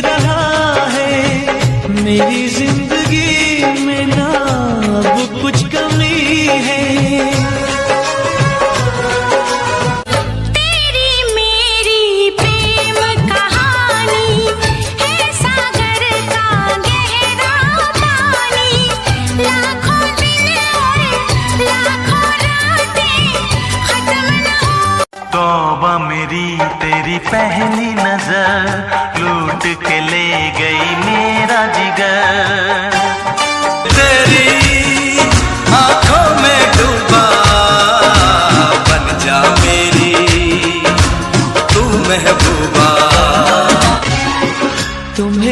रहा है। मेरी जिंदगी में ना अब कुछ कमी है। तेरी मेरी प्रेम कहानी है सागर का गहरा पानी। लाखों दिन और लाखों रातें खत्म न हो। तौबा मेरी तेरी पहली नजर लूट के ले गई मेरा जिगर। तेरी आंखों में डूबा बन जा मेरी तू महबूबा। तुम्हें